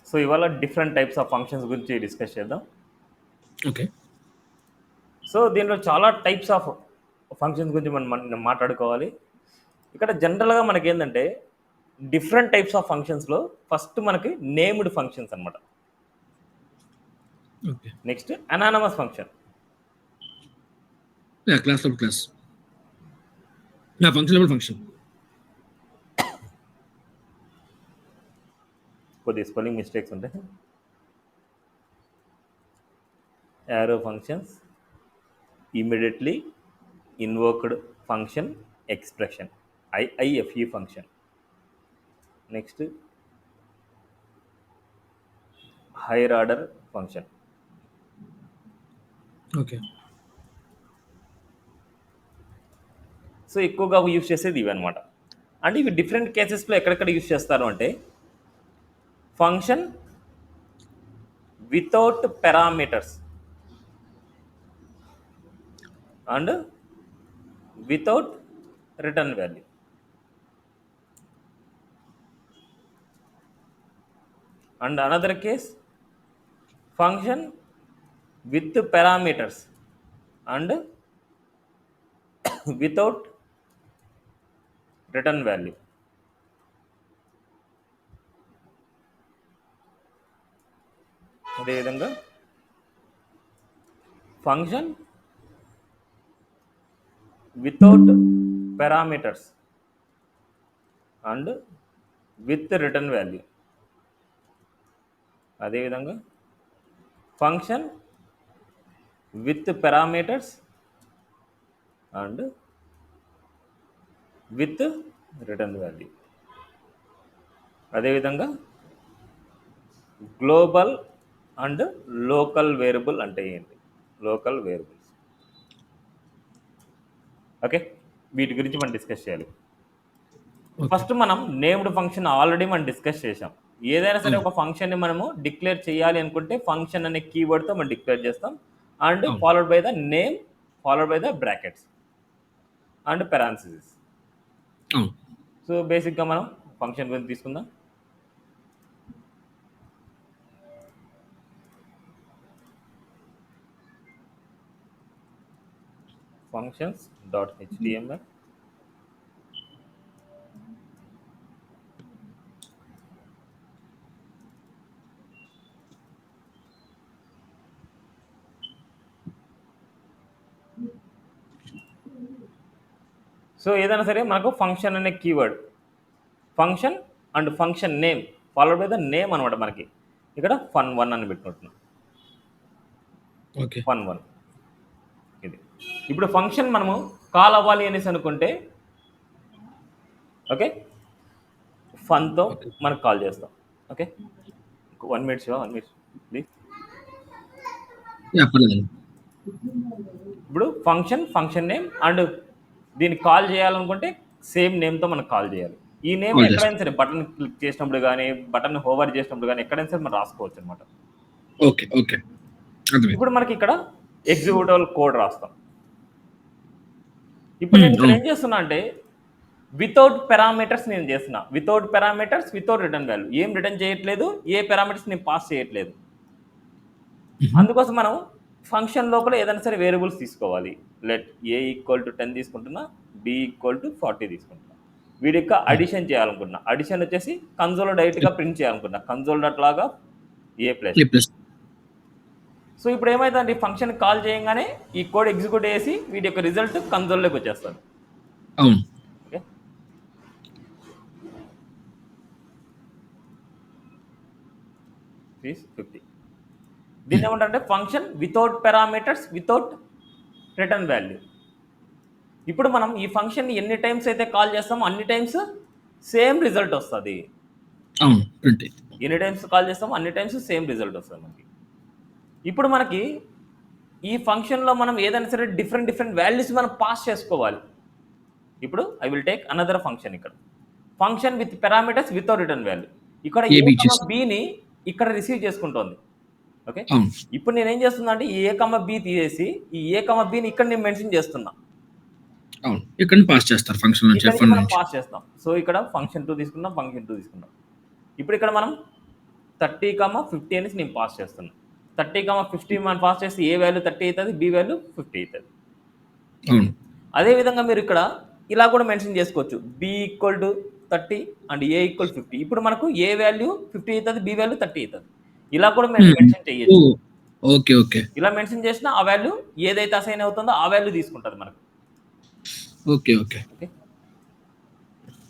So ఇవాళ different types of functions గురించి discuss చేద్దాం. ఓకే. సో దీంట్లో చాలా టైప్స్ ఆఫ్ ఫంక్షన్స్ గురించి మనం మాట్లాడుకోవాలి. ఇక్కడ జనరల్గా మనకేంటంటే డిఫరెంట్ టైప్స్ ఆఫ్ ఫంక్షన్స్లో ఫస్ట్ మనకి నేమ్డ్ ఫంక్షన్స్ అనమాట. Okay. Next anonymous function. Class level class. Function level function. కొద్దిగా స్పెల్లింగ్ మిస్టేక్స్ ఉంటాయి. Arrow functions, immediately invoked function expression, IFE function. Next hire order function. Okay. So ఎక్కువగా use చేసేది ఇవి అనమాట. అంటే ఇవి డిఫరెంట్ కేసెస్లో ఎక్కడెక్కడ యూజ్ చేస్తారు అంటే function without parameters and without return value. And another case function with parameters and without return value. అదేవిధంగా function without parameters and with return value. అదేవిధంగా function with parameters and with return value. అదేవిధంగా global and local variable అంటే ఏంటి? Local variables. Okay, వీటి గురించి మనం discuss చేయాలి. First మనం నేమ్డ్ ఫంక్షన్ ఆల్రెడీ మనం డిస్కస్ చేసాం. ఏదైనా సరే ఒక ఫంక్షన్ని మనము డిక్లేర్ చేయాలి అనుకుంటే ఫంక్షన్ అనే కీవర్డ్తో మనం డిక్లేర్ చేస్తాం and followed by the name, followed by the brackets and parenthesis. So బేసిక్గా మనం ఫంక్షన్ గురించి తీసుకుందాం. functions.html. సో ఏదైనా సరే మనకు ఫంక్షన్ అనే keyword, function and function name followed by the name అనమాట. మనకి ఇక్కడ fun1 అని పెట్టుకుంటున్నాం. ఓకే. fun1 ఇది. ఇప్పుడు ఫంక్షన్ మనము కాల్ అవ్వాలి అనేసి అనుకుంటే ఓకే ఫన్తో మనకు కాల్ చేస్తాం. Okay, 1 minute Shiva, 1 minute please. ఇప్పుడు ఫంక్షన్ నేమ్ అండ్ దీన్ని కాల్ చేయాలనుకుంటే సేమ్ నేమ్తో మనకు కాల్ చేయాలి. ఈ నేమ్ ఎక్కడైనా సరే బటన్ క్లిక్ చేసినప్పుడు కానీ, బటన్ హోవర్ చేసినప్పుడు కానీ ఎక్కడైనా సరే మనం రాసుకోవచ్చు అనమాట. ఓకే. ఓకే. ఇప్పుడు మనకి ఇక్కడ ఎగ్జిక్యూటబుల్ కోడ్ రాస్తాం. ఇప్పుడు నేను ఇక్కడ ఏం చేస్తున్నా అంటే వితౌట్ పారామీటర్స్ నేను చేస్తున్నా. Without parameters, without return value. ఏం రిటర్న్ చేయట్లేదు, ఏ పారామీటర్స్ నేను పాస్ చేయట్లేదు. అందుకోసం మనం ఫంక్షన్ లోపల ఏదైనా సరే వేరియబుల్స్ తీసుకోవాలి. లెట్ ఏ ఈక్వల్ టు 10 తీసుకుంటున్నా, బి ఈక్వల్ టు 40 తీసుకుంటున్నా. వీడి యొక్క అడిషన్ చేయాలనుకుంటున్నా. అడిషన్ వచ్చేసి కన్సోల్ డైరెక్ట్గా ప్రింట్ చేయాలనుకుంటున్నా. కన్సోల్ డాట్ లాగా ఏ ప్లస్. సో ఇప్పుడు ఏమైందండి, ఫంక్షన్ కాల్ చేయగానే ఈ కోడ్ ఎగ్జిక్యూట్ చేసి వీటి యొక్క రిజల్ట్ కన్సోల్లోకి వచ్చేస్తుంది. Okay, please 50. దీన్ని ఏమంటారంటే function without parameters, without return value. ఇప్పుడు మనం ఈ ఫంక్షన్ని ఎన్ని టైమ్స్ అయితే కాల్ చేస్తామో అన్ని టైమ్స్ సేమ్ రిజల్ట్ వస్తుంది. ఎన్ని టైమ్స్ కాల్ చేస్తామో అన్ని టైమ్స్ సేమ్ రిజల్ట్ వస్తుంది మనకి. ఇప్పుడు మనకి ఈ ఫంక్షన్లో మనం ఏదైనా సరే డిఫరెంట్ వాల్యూస్ మనం పాస్ చేసుకోవాలి. ఇప్పుడు I will take another function. ఇక్కడ function with parameters without return value. ఇక్కడ బిని ఇక్కడ రిసీవ్ చేసుకుంటోంది. ఓకే, ఇప్పుడు నేను ఏం చేస్తున్నా అంటే ఏ బి తీసేసి ఈ ఏ బిని ఇక్కడ నేను మెన్షన్ చేస్తున్నా. ఇక్కడ పాస్ చేస్తారు ఫంక్షన్ నుంచి పాస్ చేస్తాం. సో ఇక్కడ ఫంక్షన్ 2 తీసుకున్నాం, ఫంక్షన్ 2 తీసుకున్నాం. ఇప్పుడు ఇక్కడ మనం 30,50 అనేసి నేను పాస్ చేస్తున్నాను. 30,50 మనం పాస్ చేస్తే ఏ వాల్యూ 30 అవుతుంది, బి వాల్యూ 50 అవుతుంది. అవును. అదేవిధంగా మీరు ఇక్కడ ఇలా కూడా మెన్షన్ చేసుకోవచ్చు, B equal to 30 and A equal 50. ఇప్పుడు మనకు ఏ వాల్యూ 50 అవుతుంది, బి వాల్యూ 30 అవుతుంది. ఇలా కూడా హ్మ్. మెన్షన్ చేయొచ్చు. ఓకే. ఓకే. ఇలా మెన్షన్ చేసిన ఆ వాల్యూ ఏదైతే అసైన్ అవుతుందో ఆ వాల్యూ తీసుకుంటుంది మనకు. Okay. Okay. Okay,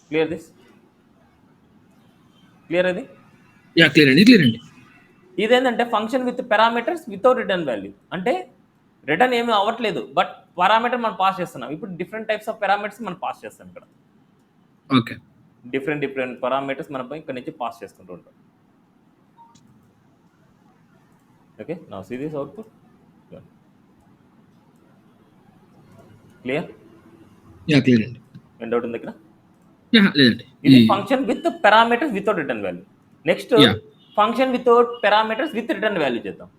clear this? Clear అది? క్లియర్ అండి. ఇదేంటంటే function with parameters without return value. అంటే రిటర్న్ ఏమీ అవ్వట్లేదు, బట్ పారామీటర్ మనం పాస్ చేస్తున్నాం. ఇప్పుడు డిఫరెంట్ టైప్స్ ఆఫ్ పారామీటర్స్ మనం పాస్ చేస్తాం ఇక్కడ. ఓకే. డిఫరెంట్ పారామీటర్స్ మనం ఇక్కడ నుంచి పాస్ చేసుకుంటూ ఉంటాం. Okay, now see this output. Clear? Clear అండి. ఏం డౌట్ ఉంది ఇక్కడ? లేదండి. ఇది function with parameters without return value. Next function without parameters with return value చేద్దాం.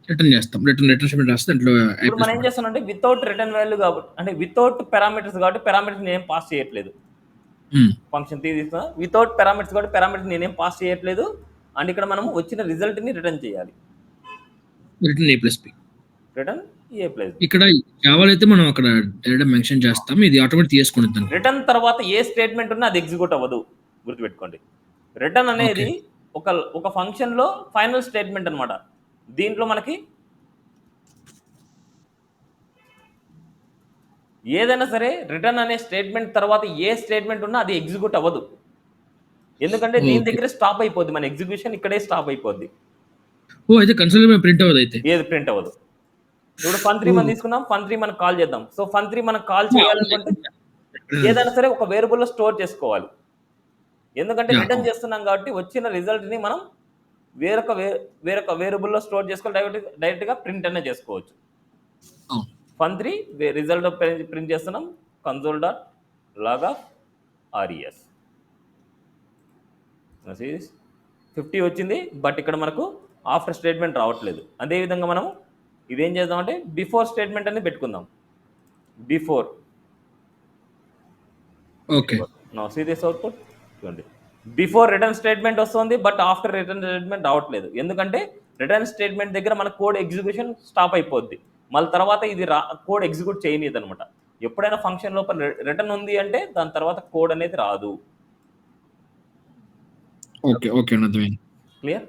రిటర్న్ చేస్తాం. రిటర్న్ స్టేట్మెంట్ రాస్తే దాంట్లో ఇప్పుడు మనం ఏం చేస్తున్నాం అంటే వితౌట్ రిటర్న్ వాల్యూ కాబట్టి, అంటే వితౌట్ పారామీటర్స్ కాబట్టి పారామీటర్స్ నేనేం పాస్ చేయట్లేదు. ఫంక్షన్ తీసుకున్నా వితౌట్ పారామీటర్స్ కాబట్టి పారామీటర్స్ నేనేం పాస్ చేయట్లేదు. అండ్ ఇక్కడ మనం వచ్చిన రిజల్ట్ని రిటర్న్ చేయాలి. రిటర్న్ ఏ ప్లస్ బి. రిటర్న్ ఏ ప్లస్ బి. ఇక్కడ జావాలో అయితే మనం అక్కడ డైరెక్ట్ మెన్షన్ చేస్తాం. ఇది ఆటోమేటిక్ తీసుకుంటుంది. రిటర్న్ తర్వాత ఏ స్టేట్మెంట్ ఉన్నా అది ఎగ్జిక్యూట్ అవ్వదు, గుర్తుపెట్టుకోండి. రిటర్న్ అనేది ఒక ఫంక్షన్లో ఫైనల్ స్టేట్మెంట్ అనమాట. దీంట్లో మనకి ఏదైనా సరే రిటర్న్ అనే స్టేట్మెంట్ తర్వాత ఏ స్టేట్మెంట్ ఉన్నా అది ఎగ్జిక్యూట్ అవ్వదు. ఎందుకంటే దీని దగ్గర స్టాప్ అయిపోద్ది, మన ఎగ్జిక్యూషన్ ఇక్కడే స్టాప్ అయిపోద్ది. అయితే కన్సోల్ ప్రింట్ అవ్వదు. అయితే ఏది ప్రింట్ అవ్వదు. ఇప్పుడు fun3 మనం తీసుకున్నాం, fun3 మనం కాల్ చేద్దాం. సో fun3 మనం కాల్ చేయాలనుకుంటే ఏదైనా సరే ఒక వేరియబుల్లో స్టోర్ చేసుకోవాలి. ఎందుకంటే రిటర్న్ చేస్తున్నాం కాబట్టి వచ్చిన రిజల్ట్ని మనం వేరొక వేరియబుల్లో స్టోర్ చేసుకొని డైరెక్ట్గా ప్రింట్ అనే చేసుకోవచ్చు. fun3 రిజల్ట్ ప్రింట్ చేస్తున్నాం, console dot log of res. 50 వచ్చింది, బట్ ఇక్కడ మనకు ఆఫ్టర్ స్టేట్మెంట్ రావట్లేదు. అదేవిధంగా మనం ఇదేం చేద్దామంటే బిఫోర్ స్టేట్మెంట్ అని పెట్టుకుందాం. బిఫోర్ అవుట్పుట్ చూడండి, బిఫోర్ రిటర్న్ స్టేట్మెంట్ వస్తుంది, బట్ ఆఫ్టర్ రిటర్న్ స్టేట్మెంట్ రావట్లేదు. ఎందుకంటే రిటర్న్ స్టేట్మెంట్ దగ్గర మన కోడ్ ఎగ్జిక్యూషన్ స్టాప్ అయిపోద్ది. మళ్ళీ తర్వాత ఇది కోడ్ ఎగ్జిక్యూట్ చేయనీయదు అనమాట. ఎప్పుడైనా ఫంక్షన్ లోపల రిటర్న్ ఉంది అంటే దాని తర్వాత కోడ్ అనేది రాదు. క్లియర్?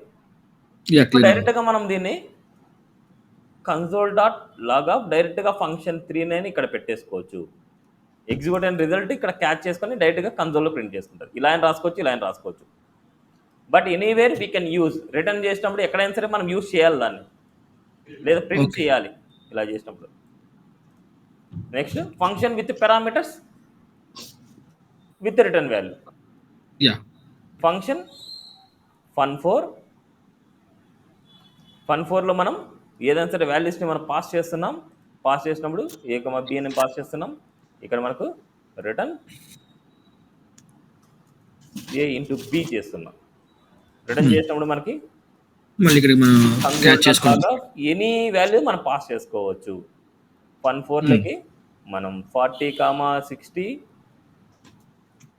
డైరెక్ట్గా మనం దీన్ని కన్సోల్ డాట్ లాగ్ ఆఫ్ డైరెక్ట్గా ఫంక్షన్3 అని ఇక్కడ పెట్టేసుకోవచ్చు. ఎగ్జిక్యూట్ అయిన రిజల్ట్ ఇక్కడ క్యాచ్ చేసుకొని డైరెక్ట్గా కన్సోల్లో ప్రింట్ చేసుకుంటారు. ఇలా అని రాసుకోవచ్చు, ఇలా అని రాసుకోవచ్చు. But anywhere we can use. Return చేసినప్పుడు ఎక్కడైనా సరే మనం యూజ్ చేయాలి దాన్ని, లేదా ప్రింట్ చేయాలి ఇలా చేసినప్పుడు. Next function with parameters with return value. Function fun4లో మనం ఏదైనా సరే వాల్యూస్ని మనం పాస్ చేస్తున్నాం. పాస్ చేసినప్పుడు ఏ బి అని పాస్ చేస్తున్నాం. ఇక్కడ మనకు రిటర్న్ ఏ ఇంటూ బి చేస్తున్నాం. రిటర్న్ చేసినప్పుడు మనకి ఎనీ వాల్యూ మనం పాస్ చేసుకోవచ్చు. fun4లోకి మనం 40, 60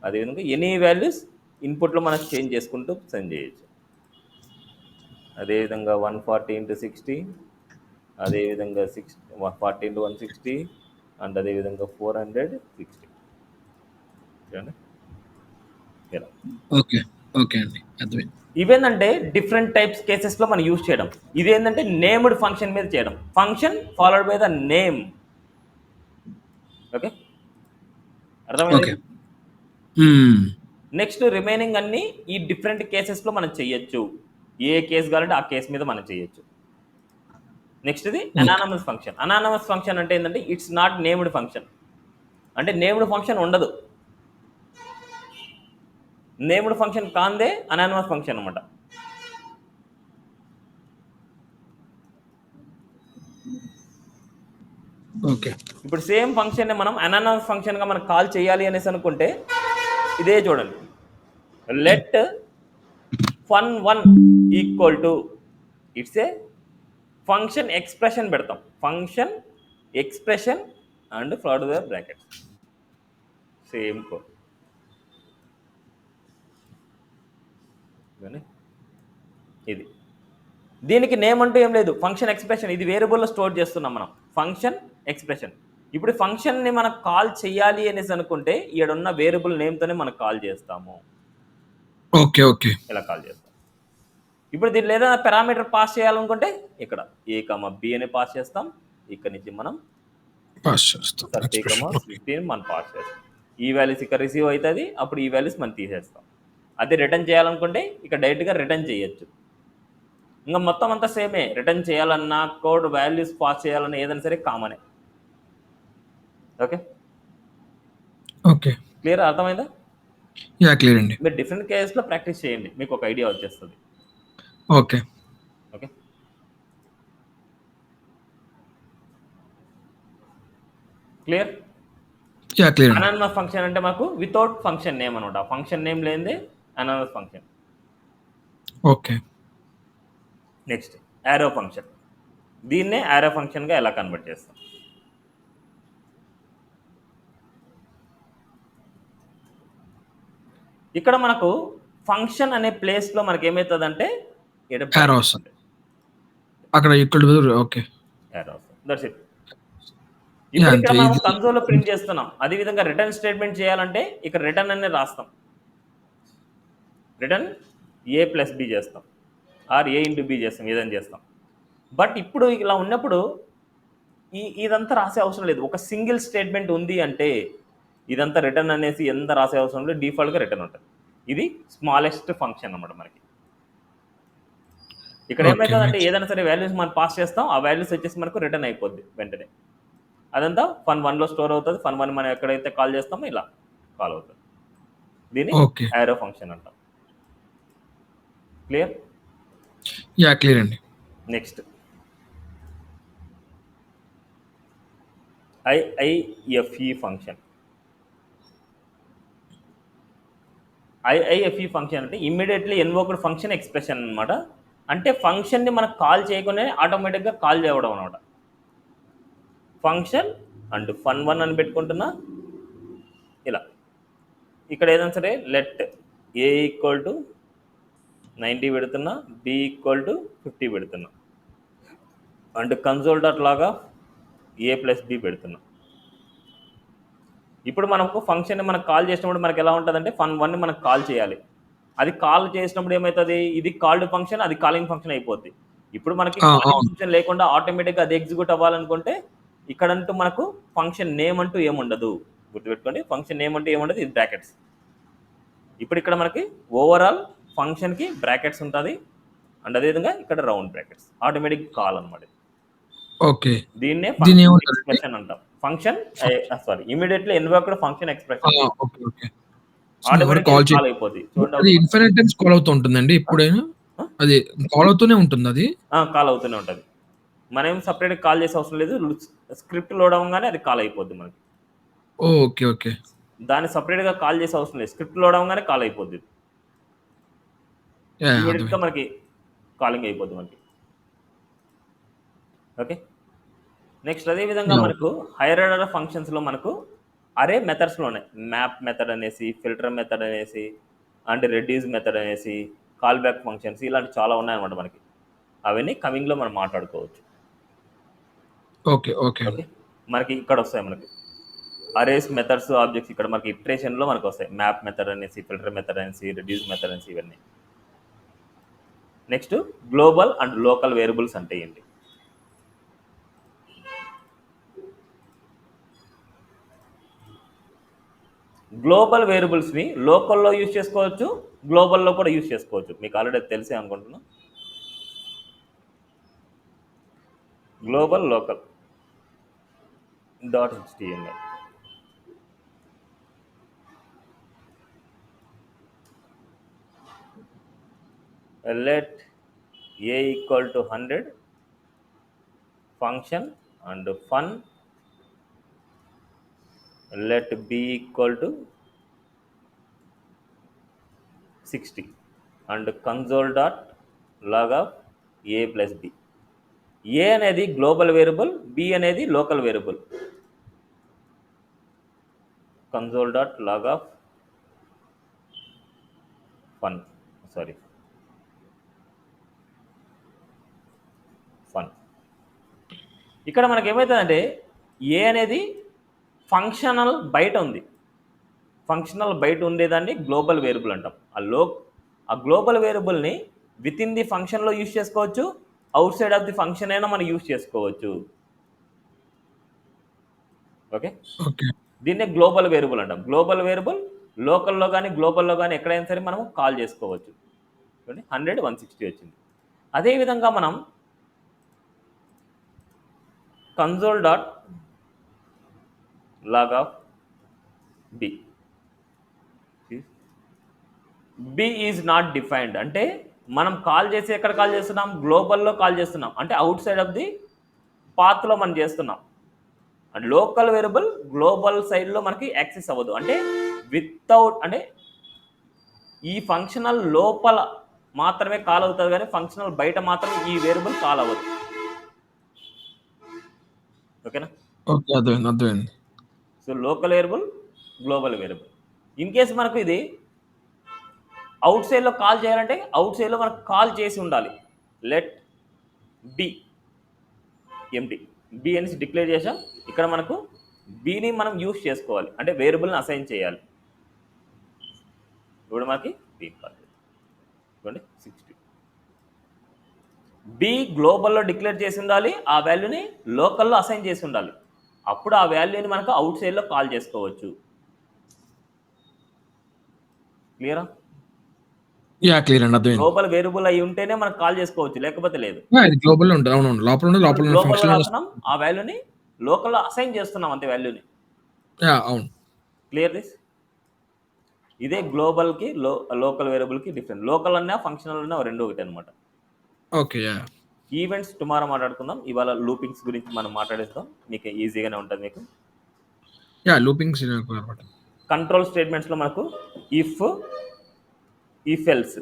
అదేవిధంగా ఎనీ వాల్యూస్ ఇన్పుట్లో మనం చేంజ్ చేసుకుంటూ సెండ్ చేయొచ్చు. అదేవిధంగా 140 into 60, అదేవిధంగా 40 into 160, అండ్ అదేవిధంగా 460. ఇవేంటంటే డిఫరెంట్ టైప్స్ కేసెస్లో మనం యూజ్ చేయడం. ఇదేంటంటే నేమ్డ్ ఫంక్షన్ మీద చేయడం. Function followed by the name. Okay, అర్థమైంది? నెక్స్ట్ రిమైనింగ్ అన్ని ఈ డిఫరెంట్ కేసెస్లో మనం చేయొచ్చు. ఏ కేసు కావాలంటే ఆ కేసు మీద మనం చేయొచ్చు. నెక్స్ట్ ఇది అనానమస్ ఫంక్షన్. అనానమస్ ఫంక్షన్ అంటే ఏంటంటే ఇట్స్ నాట్ నేమ్డ్ ఫంక్షన్. అంటే నేమ్డ్ ఫంక్షన్ ఉండదు. నేమ్డ్ ఫంక్షన్ కాందే అనానమస్ ఫంక్షన్ అనమాట. ఇప్పుడు సేమ్ ఫంక్షన్ మనం అనానమస్ ఫంక్షన్గా మనం కాల్ చేయాలి అనేసి అనుకుంటే ఇదే చూడండి, let fun1 equal to it's a function expression పెడతాం. Function expression and followed the brackets. Same code. ఇది. దీనికి నేమ్ అంటూ ఏం లేదు, ఫంక్షన్ ఎక్స్ప్రెషన్. ఇది వేరియబుల్లో స్టోర్ చేస్తున్నాం మనం, ఫంక్షన్ ఎక్స్ప్రెషన్. ఇప్పుడు ఫంక్షన్ని మనం కాల్ చేయాలి అనేసి అనుకుంటే ఈడున్న వేరియబుల్ నేమ్తోనే మనం కాల్ చేస్తాము. ఓకే ఓకే ఇలా కాల్ చేస్తాం. ఇప్పుడు దీంట్లో ఏదైనా పారామీటర్ పాస్ చేయాలనుకుంటే ఇక్కడ ఏ కమా బి అని పాస్ చేస్తాం. ఇక్కడ నుంచి మనం పాస్ చేస్తాం 30, ఎక్స్ప్రెషన్. 15 మనం పాస్ చేస్తాం. ఈ వాల్యూస్ ఇక్కడ రిసీవ్ అవుతుంది, అప్పుడు ఈ వాల్యూస్ మనం తీసేస్తాం. అదే రిటర్న్ చేయాలనుకుంటే ఇక్కడ డైరెక్ట్గా రిటర్న్ చేయొచ్చు. ఇంకా మొత్తం అంతా సేమే, రిటర్న్ చేయాలన్నా కోడ్ వాల్యూస్ పాస్ చేయాలన్నా ఏదైనా సరే కామనే. ఓకే, ఓకే క్లియర్, అర్థమైందా? యా క్లియర్ అండి. మీరు డిఫరెంట్ కేసెస్లో ప్రాక్టీస్ చేయండి, మీకు ఒక ఐడియా వచ్చేస్తుంది. Okay okay, clear. Yeah clear అండి. అనానమస్ ఫంక్షన్ అంటే మాకు వితౌట్ ఫంక్షన్ నేమ్ అనమాట. ఫంక్షన్ నేమ్ లేనిదే anonymous function. Okay next arrow function. దీన్నే యారో ఫంక్షన్గా ఎలా కన్వర్ట్ చేస్తాం? ఇక్కడ మనకు ఫంక్షన్ అనే ప్లేస్లో మనకి ఏమవుతుందంటే Arrows. అక్కడ ఇక్కడ ఓకే యారోస్, దట్స్ ఇట్. ఇప్పుడు ఇక్కడ అంతే. మనం ఇది కన్సోల్లో ప్రింట్ చేస్తున్నాం. అదేవిధంగా రిటర్న్ స్టేట్మెంట్ చేయాలంటే ఇక్కడ రిటర్న్ అనే రాస్తాం. రిటర్న్ ఏ ప్లస్ బి చేస్తాం, ఆర్ ఏ ఇంటూ బి చేస్తాం, ఏదైనా చేస్తాం. బట్ ఇప్పుడు ఇలా ఉన్నప్పుడు ఇదంతా రాసే అవసరం లేదు. ఒక సింగిల్ స్టేట్మెంట్ ఉంది అంటే ఇదంతా రిటర్న్ అనేసి ఎంత రాసే అవసరం లేదు, డిఫాల్ట్గా రిటర్న్ ఉంటుంది. ఇది స్మాలెస్ట్ ఫంక్షన్ అన్నమాట మనకి. ఇక్కడ Okay, ఏమవుతుందంటే next. ఏదైనా సరే వాల్యూస్ మనం పాస్ చేస్తాం, ఆ వాల్యూస్ వచ్చేసి మనకు రిటర్న్ అయిపోద్ది వెంటనే. అదంతా fun1లో స్టోర్ అవుతుంది. fun1 మనం ఎక్కడైతే కాల్ చేస్తామో ఇలా కాల్ అవుతుంది. దీన్ని ఓకే యారో ఫంక్షన్ అంటాం. క్లియర్. యా క్లియర్ అండి. Next IIFE function. IIFE function అంటే ఇమ్మీడియట్లీ ఇన్వోక్డ్ ఫంక్షన్ ఎక్స్ప్రెషన్ అనమాట. అంటే ఫంక్షన్ని మనం కాల్ చేయకుండా ఆటోమేటిక్గా కాల్ చేయడం అనమాట. ఫంక్షన్ అండ్ fun1 అని పెట్టుకుంటున్నా ఇలా. ఇక్కడ ఏదైనా సరే లెట్ ఏ ఈక్వల్ టు 90 పెడుతున్నా, బి ఈక్వల్ టు 50 పెడుతున్నా, అండ్ కన్సోల్ డాట్ లాగా ఏ ప్లస్ బి పెడుతున్నా. ఇప్పుడు మనకు ఫంక్షన్ని మనం కాల్ చేసినప్పుడు మనకి ఎలా ఉంటుందంటే fun1ని మనకు కాల్ చేయాలి. అది కాల్ చేసినప్పుడు ఏమవుతుంది, ఇది కాల్డ్ ఫంక్షన్, అది కాలింగ్ ఫంక్షన్ అయిపోద్ది. ఇప్పుడు మనకి కాలింగ్ అవును. ఫంక్షన్ లేకుండా ఆటోమేటిక్గా అది ఎగ్జిక్యూట్ అవ్వాలనుకుంటే ఇక్కడంటూ మనకు ఫంక్షన్ నేమ్ అంటూ ఏముండదు. గుర్తుపెట్టుకోండి, ఫంక్షన్ నేమ్ అంటూ ఏముండదు, ఇది బ్రాకెట్స్. ఇప్పుడు ఇక్కడ మనకి ఓవరాల్ ఫంక్షన్కి బ్రాకెట్స్ ఉంటుంది, అండ్ అదేవిధంగా ఇక్కడ రౌండ్ బ్రాకెట్స్, ఆటోమేటిక్ కాల్ అనమాట. ఓకే దీన్నే దీని ఫంక్షన్ ఏమంటారండి? ఎక్స్ప్రెషన్ అంటాం. Function sorry immediately invoked function expression. Okay okay so ఎవరు కాల్ ఆటోమేటిక్ కాల్ అయిపోద్ది. అది చూడండి, ఇన్ఫినిట్ టైమ్స్ కాల్ అవుతూ ఉంటుందండి ఎప్పుడైనా? అది కాల్ అవుతూనే ఉంటుంది అది? కాల్ అవుతూనే ఉంటుంది. మనం సపరేట్గా కాల్ చేసే అవసరం లేదు. స్క్రిప్ట్ లోడ్ అవ్వగానే అది కాల్ అయిపోద్ది మనకి. ఓకే ఓకే దాన్ని సపరేట్గా కాల్ చేసే అవసరం లేదు, స్క్రిప్ట్ లోడ్ అవ్వగానే కాల్ అయిపోద్ది. యా ఇమీడియట్గా అర్థమైంది. మనకి కాలింగ్ అయిపోద్ది మనకి. ఓకే, నెక్స్ట్ అదేవిధంగా Yeah. మనకు హైయర్ ఆర్డర్ ఫంక్షన్స్లో మనకు అరే మెథడ్స్లోనే మ్యాప్ మెథడ్ అనేసి, ఫిల్టర్ మెథడ్ అనేసి, అండ్ రెడ్యూస్ మెథడ్ అనేసి, కాల్ బ్యాక్ ఫంక్షన్స్, ఇలాంటి చాలా ఉన్నాయన్నమాట మనకి. అవన్నీ కమింగ్లో మనం మాట్లాడుకోవచ్చు. ఓకే ఓకే ఓకే, మనకి ఇక్కడ వస్తాయి మనకి అరేస్ మెథడ్స్ ఆబ్జెక్ట్స్. ఇక్కడ మనకి ఇటరేషన్లో మనకు వస్తాయి మ్యాప్ మెథడ్ అనేసి, ఫిల్టర్ మెథడ్ అనేసి, రెడ్యూస్ మెథడ్ అనేసి, ఇవన్నీ. Next global and local variables అంటే ఏంటి? గ్లోబల్ వేరియబుల్స్ని లోకల్లో యూజ్ చేసుకోవచ్చు, గ్లోబల్లో కూడా యూజ్ చేసుకోవచ్చు. మీకు ఆల్రెడీ తెలిసే అనుకుంటున్నా. Global local dot HTML. let a equal to 100 function and fun let b equal to 60 and console dot log of a plus b. a అనేది గ్లోబల్ వేరియబుల్, b అనేది local variable. console dot log of fun, sorry, ఇక్కడ మనకి ఏమవుతుందంటే ఏ అనేది functional బయట ఉంది. Functional బయట ఉండేదాన్ని గ్లోబల్ వేరియబుల్ అంటాం. ఆ గ్లోబల్ వేరియబుల్ని విత్ ఇన్ ది ఫంక్షన్లో యూజ్ చేసుకోవచ్చు, out side of the function అయినా మనం యూజ్ చేసుకోవచ్చు. Okay, okay. దీన్నే గ్లోబల్ వేరియబుల్ అంటాం. గ్లోబల్ వేరియబుల్ లోకల్లో కానీ గ్లోబల్లో కానీ ఎక్కడైనా సరే మనం కాల్ చేసుకోవచ్చు. చూడండి 100 160 వచ్చింది. అదేవిధంగా మనం console dot log of B B is not defined అంటే మనం కాల్ చేసి ఎక్కడ కాల్ చేస్తున్నాం, గ్లోబల్లో కాల్ చేస్తున్నాం. అంటే అవుట్ సైడ్ ఆఫ్ ది పాత్లో మనం చేస్తున్నాం. అండ్ లోకల్ వేరియబుల్ గ్లోబల్ సైడ్లో మనకి యాక్సెస్ అవ్వదు. అంటే వితౌట్ అంటే ఈ ఫంక్షనల్ లోపల మాత్రమే కాల్ అవుతుంది, కానీ ఫంక్షనల్ బయట మాత్రం ఈ వేరియబుల్ కాల్ అవ్వదు. ఓకేనా? ఓకే, అర్థమైంది. So local variable, global variable. In case మనకు ఇది అవుట్ సైడ్లో కాల్ చేయాలంటే అవుట్ సైడ్లో మనకు కాల్ చేసి ఉండాలి. లెట్ బి ఎంటీ బి అనేసి డిక్లేర్ చేసాం. ఇక్కడ మనకు బిని మనం యూస్ చేసుకోవాలి, అంటే వేరియబుల్ని అసైన్ చేయాలి. ఇప్పుడు మనకి బి కాల్ చూడండి 60. బి గ్లోబల్లో డిక్లేర్ చేసి ఉండాలి, ఆ వాల్యూని లోకల్లో అసైన్ చేసి ఉండాలి. అప్పుడు ఆ వాల్యూని మనకు అవుట్ సైడ్లో కాల్ చేసుకోవచ్చు. క్లియరా? క్లియర్ అండి, అర్థమైంది. గ్లోబల్ వేరియబుల్ అయి ఉంటేనే మనకు కాల్ చేసుకోవచ్చు, లేకపోతే లేదు. ఇది గ్లోబల్ ఉంటుంది. అవునవును, లోపల ఉన్న గ్లోబల్ ఫంక్షన్. రాస్తున్నాం, ఆ వాల్యూని లోకల్లో అసైన్ చేస్తున్నాం అంతే వాల్యూని. అవును. Clear this? ఇదే గ్లోబల్కి లోకల్ వేరియబుల్కి డిఫరెంట్. లోకల్ అన్నా ఫంక్షనల్ అన్నా రెండు ఒకటి అనమాట. ఓకే. ఈవెంట్స్ టుమారో మాట్లాడుకుందాం. ఇవాళ లూపింగ్స్ గురించి మనం మాట్లాడేస్తాం, మీకు ఈజీగానే ఉంటుంది మీకు. లూపింగ్స్. కంట్రోల్ స్టేట్మెంట్స్లో మనకు if else,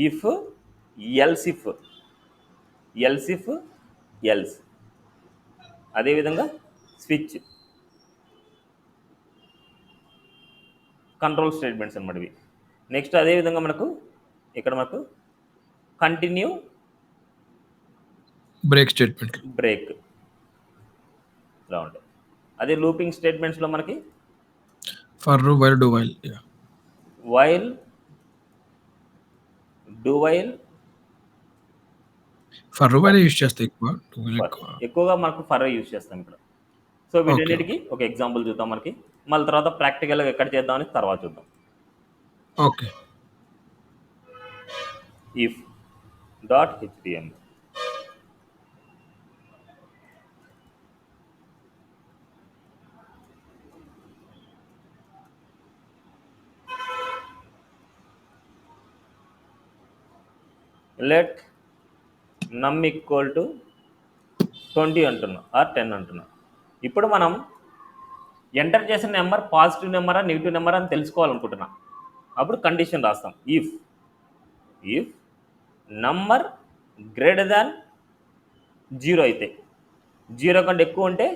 if else else, అదేవిధంగా స్విచ్. కంట్రోల్ స్టేట్మెంట్స్ అనమాట ఇవి. నెక్స్ట్ అదేవిధంగా మనకు ఇక్కడ మనకు కంటిన్యూ, బ్రేక్ స్టేట్మెంట్, బ్రేక్ ఇలా ఉంటాయి. అదే లూపింగ్ స్టేట్మెంట్స్లో మనకి for, while, do while. While, do while, for while use చేస్తే ఎక్కువగా మనకు ఫర్ యూజ్ చేస్తాం ఇక్కడ. సో వీటన్నిటికి ఒక ఎగ్జాంపుల్ చూద్దాం మనకి, మళ్ళీ తర్వాత ప్రాక్టికల్గా ఎక్కడ చేద్దామని తర్వాత చూద్దాం. Okay. If dot HTML let నమ్ ఈక్వల్ టు 20 అంటున్నాం ఆర్ 10 అంటున్నాం. ఇప్పుడు మనం ఎంటర్ చేసిన నెంబర్ పాజిటివ్ నెంబరా నెగిటివ్ నెంబర్ అని తెలుసుకోవాలనుకుంటున్నాం. అప్పుడు కండిషన్ రాస్తాం. ఇఫ్ నంబర్ గ్రేటర్ దాన్ 0 అయితే, 0 కంటే ఎక్కువ ఉంటే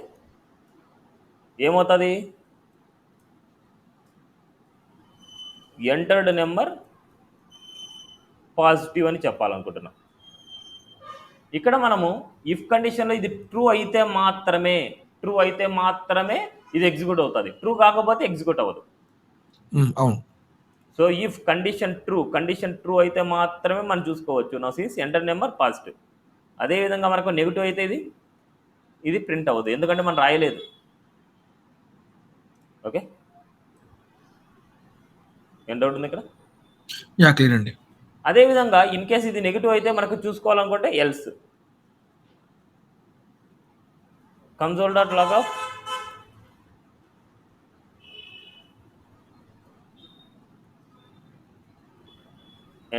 ఏమవుతుంది, ఎంటర్డ్ నెంబర్ పాజిటివ్ అని చెప్పాలనుకుంటున్నాం. ఇక్కడ మనము ఇఫ్ కండిషన్లో ఇది ట్రూ అయితే మాత్రమే ఇది ఎగ్జిక్యూట్ అవుతుంది. ట్రూ కాకపోతే ఎగ్జిక్యూట్ అవ్వదు. అవును. సో ఇఫ్ కండిషన్ ట్రూ అయితే మాత్రమే మనం చూసుకోవచ్చు. No sees enter number positive. అదేవిధంగా మనకు నెగిటివ్ అయితే ఇది ప్రింట్ అవ్వదు, ఎందుకంటే మనం రాయలేదు. ఓకే, ఎంత అవుతుంది ఇక్కడ? క్లియర్ అండి. అదేవిధంగా ఇన్ కేస్ ఇది నెగిటివ్ అయితే మనకు చూసుకోవాలనుకుంటే else, console dot log of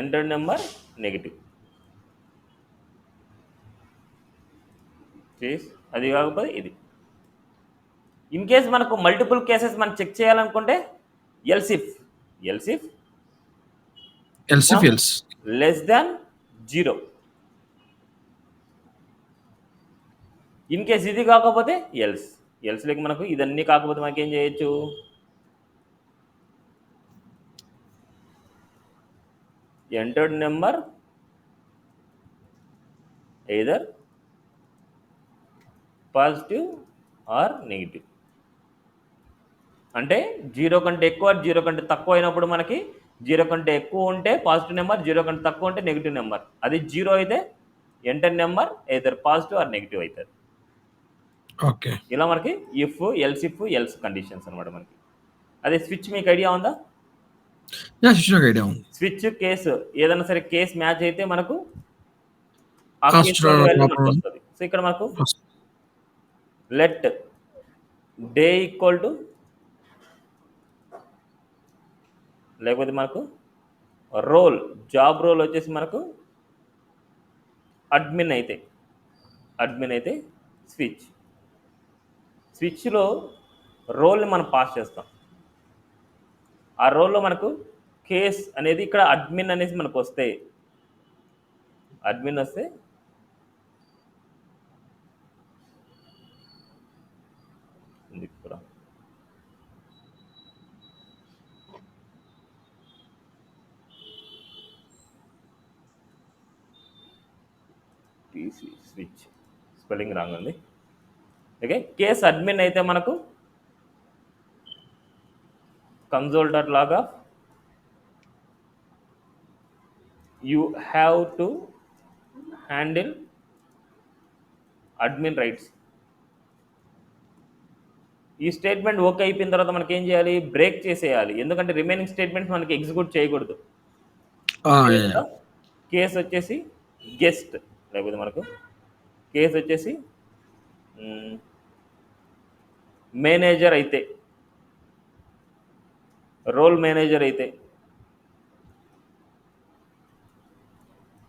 enter number negative. అది కాకపోతే ఇది. ఇన్ కేస్ మనకు మల్టిపుల్ కేసెస్ మనం చెక్ చేయాలనుకుంటే else if less than 0. In case ఇది కాకపోతే ఎల్స్ లైక్ మనకు ఇదన్నీ కాకపోతే మనకి ఏం చేయొచ్చు, entered number either positive or negative. అంటే 0 కంటే ఎక్కువ 0 కంటే తక్కువ అయినప్పుడు మనకి 0 కంటే ఎక్కువ ఉంటే పాజిటివ్ నెంబర్, 0 కంటే తక్కువ ఉంటే నెగిటివ్ నెంబర్. అది 0 అయితే enter number either positive or negative అవుతుంది. ఓకే. ఇలా మనకి ఇఫ్ ఎల్స్ కండిషన్స్ అనమాట మనకి. అదే స్విచ్ మీకు ఐడియా ఉందా? స్విచ్ నాకు ఐడియా ఉంది. స్విచ్ కేసు ఏదైనా సరే కేస్ మ్యాచ్ అయితే మనకు ఆ First కేసు వాల్యూ మనకు proper. వస్తుంది. సో ఇక్కడ మనకు First. Let day equal to, లేకపోతే మనకు రోల్ జాబ్ రోల్ వచ్చేసి మనకు అడ్మిన్ అయితే స్విచ్లో రోల్ని మనం పాస్ చేస్తాం. ఆ రోల్లో మనకు కేస్ అనేది ఇక్కడ అడ్మిన్ అనేసి మనకు వస్తే ఇక్కడ టీసీ స్విచ్ స్పెల్లింగ్ రాంగ్ ఉంది. ఓకే, కేస్ అడ్మిన్ అయితే మనకు console dot log you have to handle admin rights. ఈ స్టేట్మెంట్ ఓకే అయిపోయిన తర్వాత మనకి ఏం చేయాలి? బ్రేక్ చేసేయాలి. ఎందుకంటే రిమైనింగ్ స్టేట్మెంట్స్ మనకి ఎగ్జిక్యూట్ చేయకూడదు. కేస్ వచ్చేసి గెస్ట్, లేకపోతే మనకు కేస్ వచ్చేసి మేనేజర్ అయితే, రోల్ మేనేజర్ అయితే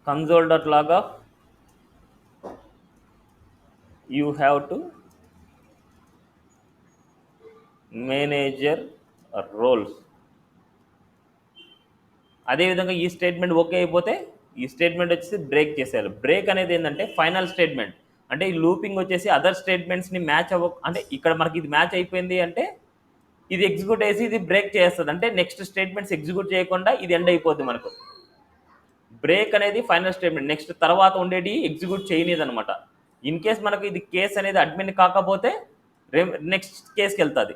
console dot log of you have to manager roles. అదేవిధంగా ఈ స్టేట్మెంట్ ఓకే అయిపోతే ఈ స్టేట్మెంట్ వచ్చేసి బ్రేక్ చేసేయాలి. బ్రేక్ అనేది ఏంటంటే ఫైనల్ స్టేట్మెంట్. అంటే ఈ లూపింగ్ వచ్చేసి అదర్ స్టేట్మెంట్స్ని మ్యాచ్ అంటే ఇక్కడ మనకి ఇది మ్యాచ్ అయిపోయింది అంటే ఇది ఎగ్జిక్యూట్ చేసి ఇది బ్రేక్ చేస్తుంది. అంటే నెక్స్ట్ స్టేట్మెంట్స్ ఎగ్జిక్యూట్ చేయకుండా ఇది ఎండ్ అయిపోద్ది మనకు. బ్రేక్ అనేది ఫైనల్ స్టేట్మెంట్, నెక్స్ట్ తర్వాత ఉండేది ఎగ్జిక్యూట్ చేయనిది అనమాట. ఇన్ కేస్ మనకు ఇది కేస్ అనేది అడ్మిన్ కాకపోతే నెక్స్ట్ కేసుకి వెళ్తుంది,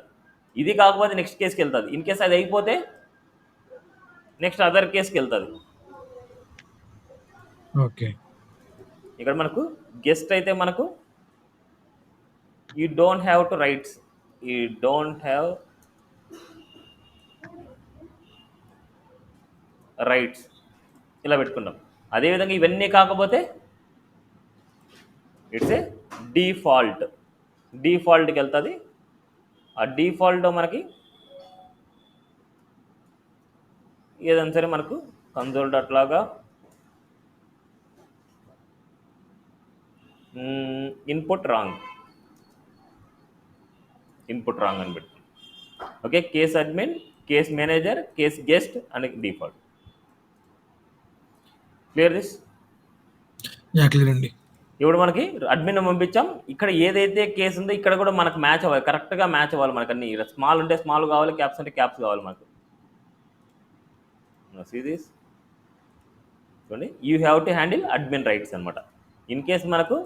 ఇది కాకపోతే నెక్స్ట్ కేసుకి వెళ్తుంది. ఇన్ కేస్ అది అయిపోతే నెక్స్ట్ అదర్ కేసుకి వెళ్తుంది. ఓకే, ఇక్కడ మనకు గెస్ట్ అయితే మనకు you don't have to rights, you don't have rights ఇలా పెట్టుకున్నాం. అదేవిధంగా ఇవన్నీ కాకపోతే ఇట్స్ ఏ డిఫాల్ట్కి వెళ్తుంది. ఆ డిఫాల్ట్లో మనకి ఏదైనా సరే మనకు కన్సోల్ డాట్ లాగా ఇన్పుట్ రాంగ్ అని పెట్టి, okay, case admin, case manager, case guest and default. Clear this? Clear అండి. ఇప్పుడు మనకి అడ్మిన్ పంపించాం, ఇక్కడ ఏదైతే కేసు ఉందో ఇక్కడ కూడా మనకు మ్యాచ్ అవ్వాలి, కరెక్ట్గా మ్యాచ్ అవ్వాలి. మనకు అన్ని స్మాల్ ఉంటే స్మాల్ కావాలి, క్యాప్స్ అంటే క్యాప్స్ కావాలి మనకు. సీ దిస్ చూడండి, you have to handle admin rights అనమాట. ఇన్ కేస్ మనకు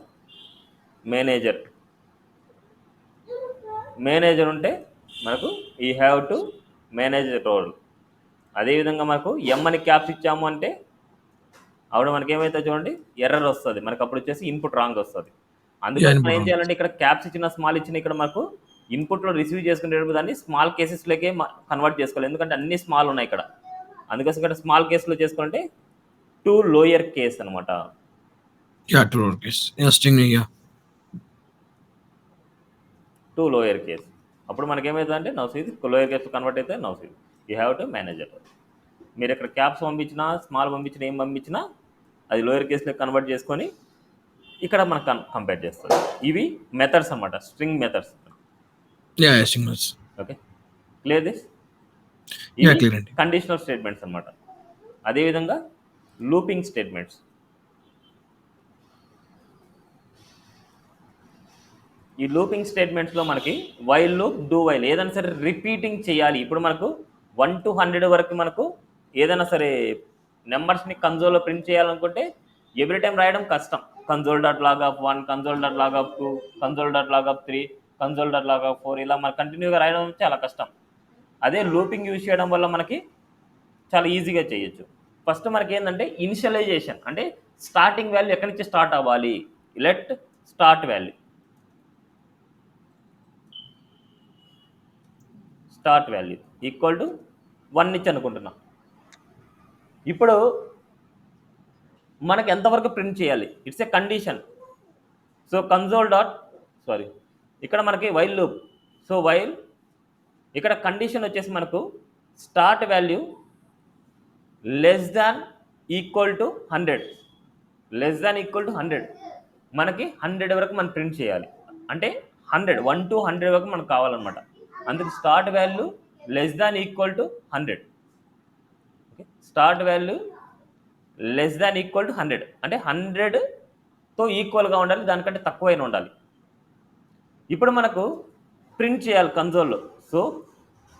మేనేజర్ ఉంటే మనకు you have to manage role. అదేవిధంగా మనకు అని క్యాప్స్ ఇచ్చాము అంటే అప్పుడు మనకి ఏమైతే చూడండి ఎర్రర్ వస్తుంది మనకు, అప్పుడు వచ్చేసి ఇన్పుట్ రాంగ్ వస్తుంది. అందుకని మనం ఏం చేయాలంటే ఇక్కడ క్యాప్స్ ఇచ్చిన స్మాల్ ఇచ్చిన ఇక్కడ మనకు ఇన్పుట్లో రిసీవ్ చేసుకునేటప్పుడు దాన్ని స్మాల్ కేసెస్లోకే కన్వర్ట్ చేసుకోవాలి. ఎందుకంటే అన్ని స్మాల్ ఉన్నాయి ఇక్కడ. అందుకోసం ఇక్కడ స్మాల్ కేసులో చేసుకోవాలంటే టు లోయర్ కేస్ అనమాట. To lower case. అప్పుడు మనకి ఏమవుతుందంటే నౌసీది లోయర్ కేస్ కన్వర్ట్ అయితే నౌసీది యూ హ్యావ్ టు మేనేజర్. మీరు ఇక్కడ క్యాప్స్ పంపించినా స్మాల్ పంపించినా ఏం పంపించినా అది లోయర్ కేసులో కన్వర్ట్ చేసుకొని ఇక్కడ మనకు కంపేర్ చేస్తుంది. ఇవి మెథడ్స్ అనమాట, string methods. Okay, clear this? Conditional statements అనమాట. అదేవిధంగా లూపింగ్ స్టేట్మెంట్స్. ఈ లూపింగ్ స్టేట్మెంట్స్లో మనకి వైల్ లూప్, డూ వైల్ ఏదైనా సరే రిపీటింగ్ చేయాలి. ఇప్పుడు మనకు 1 to 100 వరకు మనకు ఏదైనా సరే నెంబర్స్ని కన్సోల్లో ప్రింట్ చేయాలనుకుంటే ఎవ్రీ టైం రాయడం కష్టం. console.log_1, console.log_2, console.log_3, console.log_4 ఇలా మన కంటిన్యూగా రాయడం చాలా కష్టం. అదే లూపింగ్ యూజ్ చేయడం వల్ల మనకి చాలా ఈజీగా చేయొచ్చు. ఫస్ట్ మనకి ఏంటంటే ఇనిషియలైజేషన్, అంటే స్టార్టింగ్ వాల్యూ ఎక్కడి నుంచి స్టార్ట్ అవ్వాలి. Let start value equal to 1 నుంచి అనుకుంటున్నాం. ఇప్పుడు మనకి ఎంతవరకు ప్రింట్ చేయాలి, ఇట్స్ ఏ కండిషన్. సో ఇక్కడ మనకి వైల్ లూప్. సో వైల్ ఇక్కడ కండిషన్ వచ్చేసి మనకు start value less than equal to 100 మనకి 100 వరకు మనం ప్రింట్ చేయాలి. అంటే 1 to 100 వరకు మనకు కావాలన్నమాట. అందుకు start value less than equal to 100. Okay, start value less than equal to 100 అంటే 100తో ఈక్వల్గా ఉండాలి, దానికంటే తక్కువైనా ఉండాలి. ఇప్పుడు మనకు ప్రింట్ చేయాలి కన్సోల్లో. సో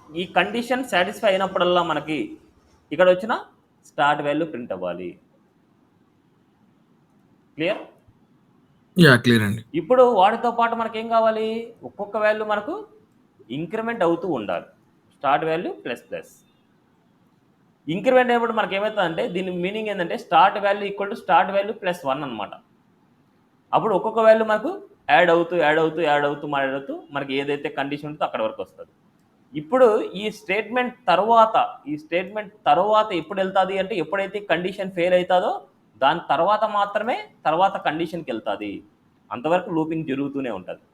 ఈ కండిషన్ సాటిస్ఫై అయినప్పుడల్లా మనకి ఇక్కడ వచ్చిన స్టార్ట్ వాల్యూ ప్రింట్ అవ్వాలి. క్లియర్? క్లియర్ అండి. ఇప్పుడు వాటితో పాటు మనకేం కావాలి, ఒక్కొక్క వాల్యూ మనకు ఇంక్రిమెంట్ అవుతూ ఉండాలి. స్టార్ట్ వాల్యూ ప్లస్ ఇంక్రిమెంట్ అయినప్పుడు మనకి ఏమవుతుందంటే దీని మీనింగ్ ఏంటంటే start value equal to start value +1 అనమాట. అప్పుడు ఒక్కొక్క వాల్యూ మనకు యాడ్ అవుతూ మనకి ఏదైతే కండిషన్ ఉంటుందో అక్కడ వరకు వస్తుంది. ఇప్పుడు ఈ స్టేట్మెంట్ తర్వాత ఎప్పుడు వెళ్తుంది అంటే ఎప్పుడైతే కండిషన్ ఫెయిల్ అవుతుందో దాని తర్వాత మాత్రమే తర్వాత కండిషన్కి వెళ్తుంది. అంతవరకు లూపింగ్ జరుగుతూనే ఉంటుంది.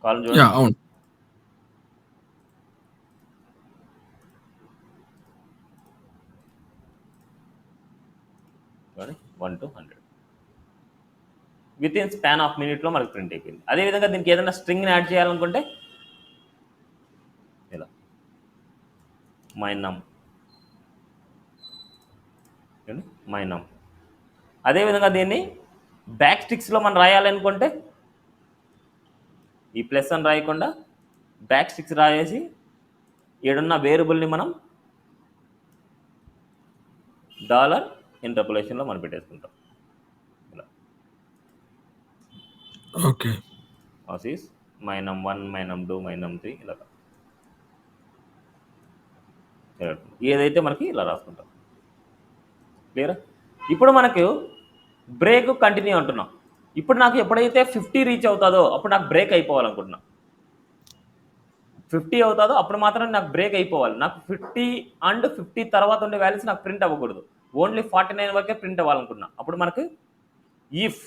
కాలం చూడండి. అవును. 1 to 100 with in span of మినిట్లో మనకు ప్రింట్ అయిపోయింది. అదేవిధంగా దీనికి ఏదైనా స్ట్రింగ్ని యాడ్ చేయాలనుకుంటే ఇలా మైనమ్. అదేవిధంగా దీన్ని బ్యాక్ స్టిక్స్లో మనం రాయాలనుకుంటే ఈ ప్లస్ అని రాయకుండా బ్యాక్ స్టిక్స్ రాయేసి ఏడున్న వేరియబుల్ని మనం $ఇంటర్పోలేషన్లో మనం పెట్టేసుకుంటాం. ఇలా ఓకే, ఆసీస్ -1, -2, -3 ఇలా ఏదైతే మనకి ఇలా రాసుకుంటాం. క్లియరా? ఇప్పుడు మనకు బ్రేక్ కంటిన్యూ అంటున్నాం. ఇప్పుడు నాకు ఎప్పుడైతే 50 రీచ్ అవుతుందో అప్పుడు నాకు బ్రేక్ అయిపోవాలనుకుంటున్నా. 50 అవుతుందో అప్పుడు మాత్రం నాకు బ్రేక్ అయిపోవాలి. నాకు 50 తర్వాత ఉండే వాల్యూస్ నాకు ప్రింట్ అవ్వకూడదు. ఓన్లీ 49 వరకే ప్రింట్ అవ్వాలనుకున్నా. అప్పుడు మనకు ఇఫ్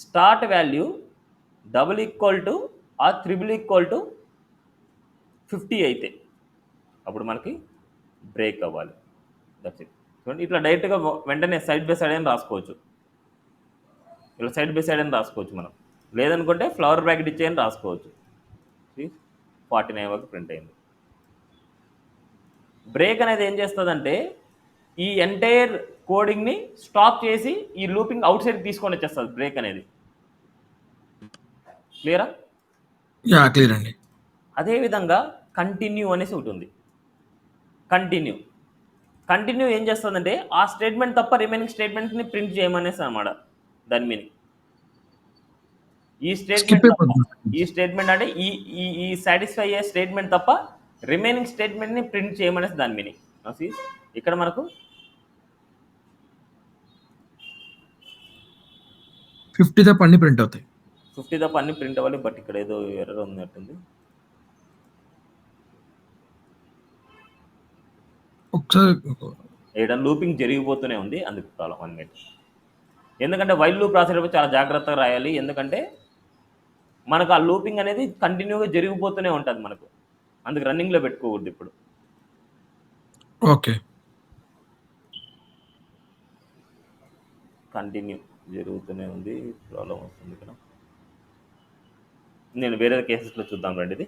స్టార్ట్ వాల్యూ $=50 అయితే అప్పుడు మనకి బ్రేక్ అవ్వాలి. That's it. చూడండి, ఇట్లా డైరెక్ట్గా వెంటనే సైడ్ బై సైడ్ అని రాసుకోవచ్చు. ఇలా సైడ్ బై సైడ్ అని రాసుకోవచ్చు మనం. లేదనుకుంటే ఫ్లవర్ బ్రాకెట్ ఇచ్చేయని రాసుకోవచ్చు. 49 వరకు ప్రింట్ అయింది. బ్రేక్ అనేది ఏం చేస్తుందంటే ఈ ఎంటైర్ కోడింగ్ని స్టాప్ చేసి ఈ లూపింగ్ అవుట్ సైడ్ తీసుకొని వచ్చేస్తుంది బ్రేక్ అనేది. క్లియరా? క్లియర్ అండి. అదేవిధంగా కంటిన్యూ అనేసి ఒకటి ఉంది. కంటిన్యూ ఏం చేస్తుందంటే ఆ స్టేట్మెంట్ తప్ప రిమైనింగ్ స్టేట్మెంట్ని ప్రింట్ చేయమనేసి అన్నమాట దాని మీనింగ్. ఈ స్టేట్మెంట్ అంటే ఈ సాటిస్ఫై అయ్యే స్టేట్మెంట్ తప్ప రిమైనింగ్ స్టేట్మెంట్ని ప్రింట్ చేయమనేసి దాని మీనింగ్. ఇక్కడ మనకు 50 తప్ప అన్ని ప్రింట్ అవుతాయి. 50 తప్ప అన్ని ప్రింట్ అవ్వాలి. బట్ ఇక్కడ ఏదో ఎర్రర్ ఉన్నట్టుంది. ఒకసారి ఏదైనా లూపింగ్ జరిగిపోతూనే ఉంది, అందుకు ప్రాబ్లం 1 మినిట్. ఎందుకంటే వైల్ లూప్ రాసేటప్పుడు చాలా జాగ్రత్తగా రాయాలి. ఎందుకంటే మనకు ఆ లూపింగ్ అనేది కంటిన్యూగా జరిగిపోతూనే ఉంటుంది మనకు. అందుకు రన్నింగ్లో పెట్టుకోకూడదు ఇప్పుడు. ఓకే, కంటిన్యూ జరుగుతూనే ఉంది, ప్రాబ్లం వస్తుంది ఇక్కడ. నేను వేరే కేసెస్లో చూద్దాం రండి ఇది.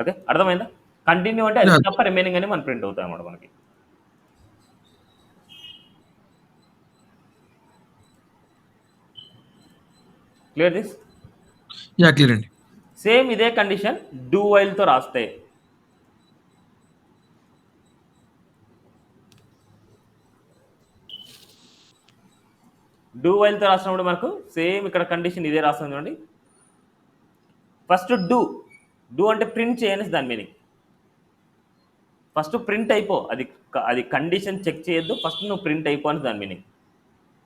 ఓకే, అర్థమైందా? కంటిన్యూ అంటే అది తప్ప రిమైనింగ్ అని మనం ప్రింట్ అవుతాయి అన్నమాట మనకి. Clear this? క్లియర్ అండి. సేమ్ ఇదే కండిషన్ డూ వైల్తో రాస్తే డూ వైల్తో రాసినప్పుడు మనకు సేమ్ ఇక్కడ కండిషన్ ఇదే రాస్తుంది చూడండి. ఫస్ట్ డూ అంటే ప్రింట్ చేయని దాని మీనింగ్. ఫస్ట్ ప్రింట్ అయిపో, అది కండిషన్ చెక్ చేయొద్దు, ఫస్ట్ నువ్వు ప్రింట్ అయిపో అని దాని మీనింగ్.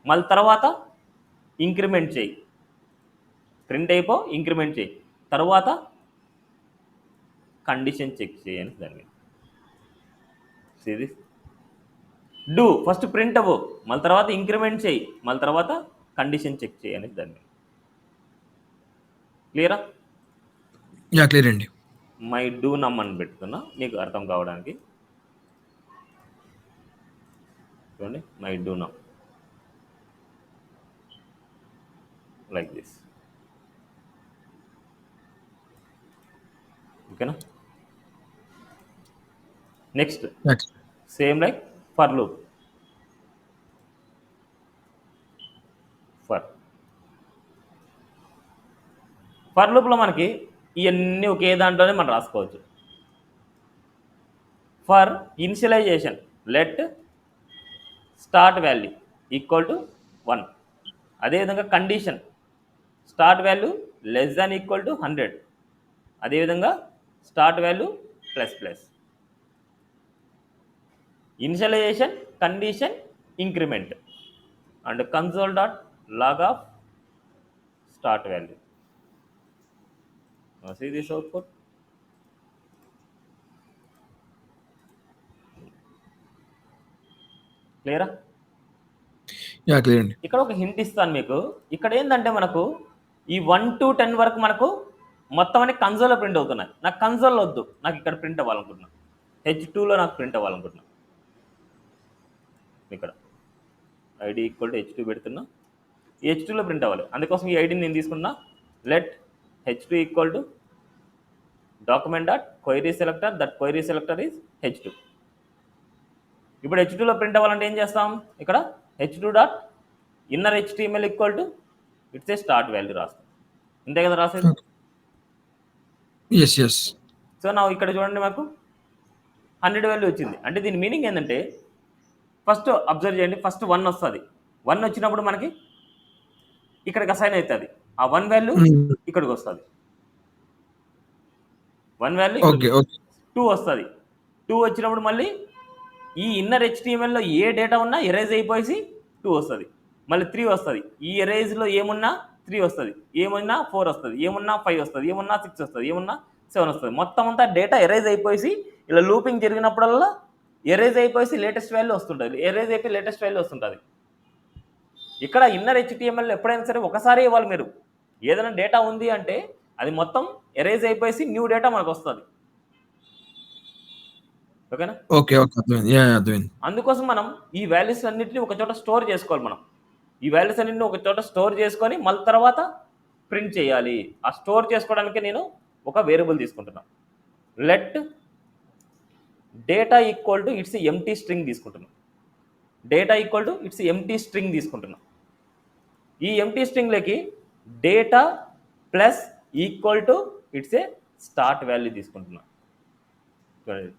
మళ్ళీ తర్వాత ఇంక్రిమెంట్ చేయి, ప్రింట్ అయిపో ఇంక్రిమెంట్ చేయి, తర్వాత కండిషన్ చెక్ చేయని దాని మీనింగ్. ఇది డూ ఫస్ట్ ప్రింట్ అవ్వు, మళ్ళీ తర్వాత ఇంక్రిమెంట్ చేయి, మళ్ళీ తర్వాత కండిషన్ చెక్ చేయని దాని మీనింగ్. క్లియరా? యా క్లియర్ అండి. మై డూ నమ్ అని పెడుతున్నా మీకు అర్థం కావడానికి. చూడండి, my do num like this. ఓకేనా? Next same like for loop. For లూప్లో మనకి ఇవన్నీ ఒకే దాంట్లోనే మనం రాసుకోవచ్చు. For initialization let start value equal to 1. అదేవిధంగా condition start value less than equal to 100. అదేవిధంగా start value plus plus. Initialization, condition, increment and console dot log of start value. See this output. క్లియరా? Yeah clear అండి. ఇక్కడ ఒక hint ఇస్తాను మీకు. ఇక్కడ ఏంటంటే మనకు ఈ 1 to 10 వరకు మనకు మొత్తం అన్ని కన్సోల్లో ప్రింట్ అవుతున్నాయి. నాకు కన్సోల్లో వద్దు, నాకు ఇక్కడ ప్రింట్ అవ్వాలనుకుంటున్నాను. H2లో నాకు ప్రింట్ అవ్వాలనుకుంటున్నాను. ఇక్కడ ఐడి ఈక్వల్ టు H2 పెడుతున్నా, ఈ H2లో ప్రింట్ అవ్వాలి. అందుకోసం ఈ ఐడిని నేను తీసుకున్నా. Let H2 equal to document dot query selector, that query selector is H2. ఇప్పుడు H2లో ప్రింట్ అవ్వాలంటే ఏం చేస్తాం? ఇక్కడ H2 dot inner HTML equal to it's a start value రాస్తాం. ఇంతే కదా రాసేది? ఎస్. సో నా ఇక్కడ చూడండి, మాకు 100 వాల్యూ వచ్చింది. అంటే దీని మీనింగ్ ఏంటంటే ఫస్ట్ అబ్జర్వ్ చేయండి, ఫస్ట్ 1 వస్తుంది. 1 వచ్చినప్పుడు మనకి ఇక్కడికి అసైన్ అవుతుంది. ఆ 1 వాల్యూ ఇక్కడికి వస్తుంది. 1 వాల్యూ 2 వస్తుంది. 2 వచ్చినప్పుడు మళ్ళీ ఈ ఇన్నర్ HTMLలో ఏ డేటా ఉన్నా ఎరేజ్ అయిపోయి 2 వస్తుంది. మళ్ళీ 3 వస్తుంది. ఈ ఎరేజ్లో ఏమున్నా 3 వస్తుంది, ఏమున్నా 4 వస్తుంది, ఏమున్నా 5 వస్తుంది, ఏమున్నా 6 వస్తుంది, ఏమున్నా 7 వస్తుంది. మొత్తం అంతా డేటా ఎరేజ్ అయిపోయి ఇలా లూపింగ్ జరిగినప్పుడల్లా ఎరేజ్ అయిపోయి లేటెస్ట్ వాల్యూ వస్తుంటుంది, ఎరేజ్ అయిపోయి లేటెస్ట్ వాల్యూ వస్తుంటుంది. ఇక్కడ ఇన్నర్ HTML ఎప్పుడైనా సరే ఒకసారి ఇవ్వాలి. మీరు ఏదైనా డేటా ఉంది అంటే అది మొత్తం ఎరేజ్ అయిపోయి న్యూ డేటా మనకు వస్తుంది. ఓకేనా? ఓకే అర్థమైంది. అందుకోసం మనం ఈ వాల్యూస్ అన్నింటినీ ఒక చోట స్టోర్ చేసుకోవాలి. మనం ఈ వాల్యూస్ అన్నింటినీ ఒక చోట స్టోర్ చేసుకొని మళ్ళీ తర్వాత ప్రింట్ చేయాలి. ఆ స్టోర్ చేసుకోవడానికి నేను ఒక వేరియబుల్ తీసుకుంటున్నాను. Let data equal to it's empty string తీసుకుంటున్నాను. Data equal to it's empty string తీసుకుంటున్నాను. ఈ ఎంటీ స్ట్రింగ్లోకి data plus equal to it's a start value తీసుకుంటున్నాను.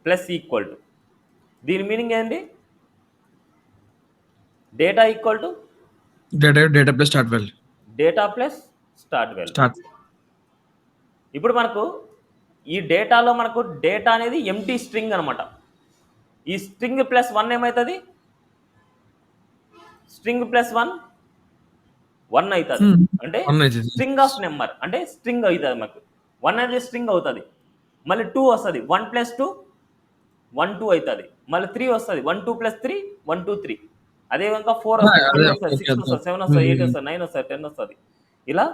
ప్లస్ ఈక్వల్ టు దీని మీనింగ్ ఏంటి? Data equal to data plus start value. Data plus start value. ఇప్పుడు మనకు ఈ డేటాలో మనకు డేటా అనేది ఎంటీ స్ట్రింగ్ అనమాట. ఈ స్ట్రింగ్ ప్లస్ 1 ఏమవుతుంది? స్ట్రింగ్ ప్లస్ 1 అవుతుంది. అంటే స్ట్రింగ్ ఆఫ్ నెంబర్ అంటే స్ట్రింగ్ అవుతుంది. మనకు 1 అనేది స్ట్రింగ్ అవుతుంది. మళ్ళీ 2 వస్తుంది. 1 + 2 1 2 అవుతుంది. మళ్ళీ 3 వస్తుంది. 1 2 + 3 1 2 3. అదేవిధంగా 4 వస్తుంది, 5 వస్తుంది, 6 వస్తుంది, 7 వస్తుంది, 8 వస్తుంది, 9 వస్తుంది, 10 వస్తుంది. ఇలా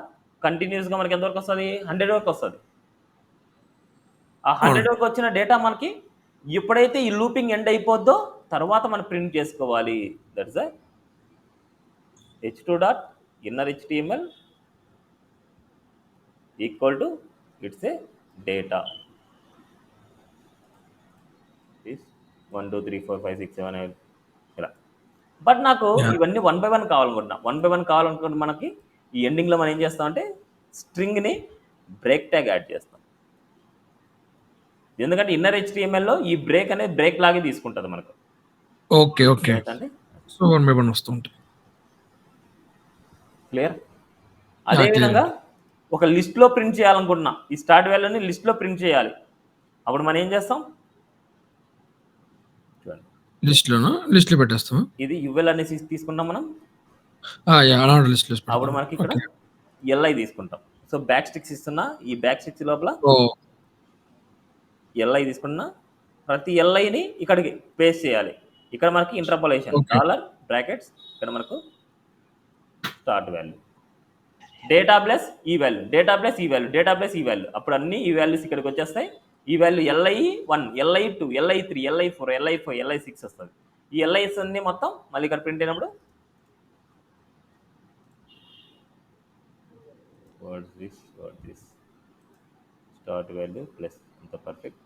కంటిన్యూస్గా మనకి ఎంతవరకు వస్తుంది? 100 వరకు వస్తుంది. ఆ 100 వరకు వచ్చిన డేటా మనకి ఎప్పుడైతే ఈ లూపింగ్ ఎండ్ అయిపోద్దో తర్వాత మనం ప్రింట్ చేసుకోవాలి. That's H2 dot inner HTML equal to it's A data 1 2 3 4 5 6 7 8 ఇలా. బట్ నాకు ఇవన్నీ 1 by 1 కావాలనుకుంటున్నా. 1 by 1 కావాలనుకుంటే మనకి ఈ ఎండింగ్లో మనం ఏం చేస్తామంటే స్ట్రింగ్ని బ్రేక్ ట్యాగ్ యాడ్ చేస్తాం. ఎందుకంటే ఇన్నర్ HTMLలో ఈ బ్రేక్ అనేది బ్రేక్ లాగే తీసుకుంటుంది మనకు. ఓకే సో 1 by 1 వస్తుంటాయి. క్లియర్? యా, అదేవిధంగా క్లియర్. ఒక లిస్ట్లో ప్రింట్ చేయాలనుకుంటున్నా, ఈ స్టార్ట్ వాల్యూని లిస్ట్లో ప్రింట్ చేయాలి. అప్పుడు మనం ఏం చేస్తాం? చూడండి, లిస్ట్లో పెట్టేస్తాము. ఇది యువెల్ అనేసి తీసుకుంటాం మనం. యా, అలా లిస్ట్లో అప్పుడు పెడతాం. మనకి ఇక్కడ ఓకే. ఎల్ఐ తీసుకుంటాం. సో బ్యాక్ స్టిక్స్ ఇస్తున్నా, ఈ బ్యాక్ స్టిక్స్ లోపల ఓ ఎల్ఐ తీసుకున్నా, ప్రతి ఎల్ఐని ఇక్కడికి పేస్ట్ చేయాలి. ఇక్కడ మనకి ఇంటర్పోలేషన్ ఓకే. డాలర్ బ్రాకెట్స్, ఇక్కడ మనకు స్టార్ట్ వాల్యూ, డేటా ప్లస్ ఈ వాల్యూ, డేటా ప్లస్ ఈ వాల్యూ, డేటా ప్లస్ ఈ వాల్యూ. అప్పుడు అన్ని ఈ వాల్యూస్ ఇక్కడికి వచ్చేస్తాయి. ఈ value LI1, LI2, LI3, LI4, LI5, LI6 వస్తుంది. ఈ ఎల్ఐస్ అన్ని మొత్తం మళ్ళీ ఇక్కడ ప్రింట్ అయినప్పుడు what this start value plus అంత పర్ఫెక్ట్,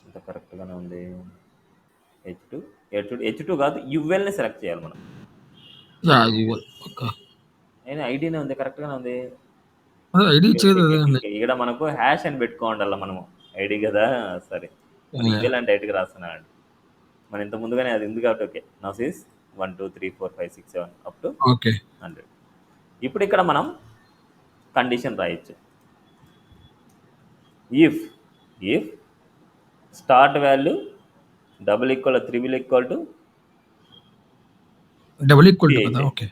అంత కరెక్ట్గానే ఉంది. H2 కాదు, యువెల్ని సెలెక్ట్ చేయాలి మనం. Yeah, usual. ఓకే. అయినా ఐడినే ఉంది, కరెక్ట్గానే ఉంది. అదే ఐడి ఇచ్చేది అదే అండి. ఇక్కడ మనకు హ్యాష్ అని పెట్టుకోండి మనము, ఐడి కదా. సరే, యువెల్ అంటే ఐటీకి రాస్తున్నాడు మనం ఇంత ముందుగానే, అది ఉంది కాబట్టి ఓకే. నా సీస్ 1 2 3 4 5 6 7 అప్ టు ఓకే. 100. ఇప్పుడు ఇక్కడ మనం కండిషన్ రాయొచ్చు. If start value double equal triple equal to double equal to కదా. ఓకే.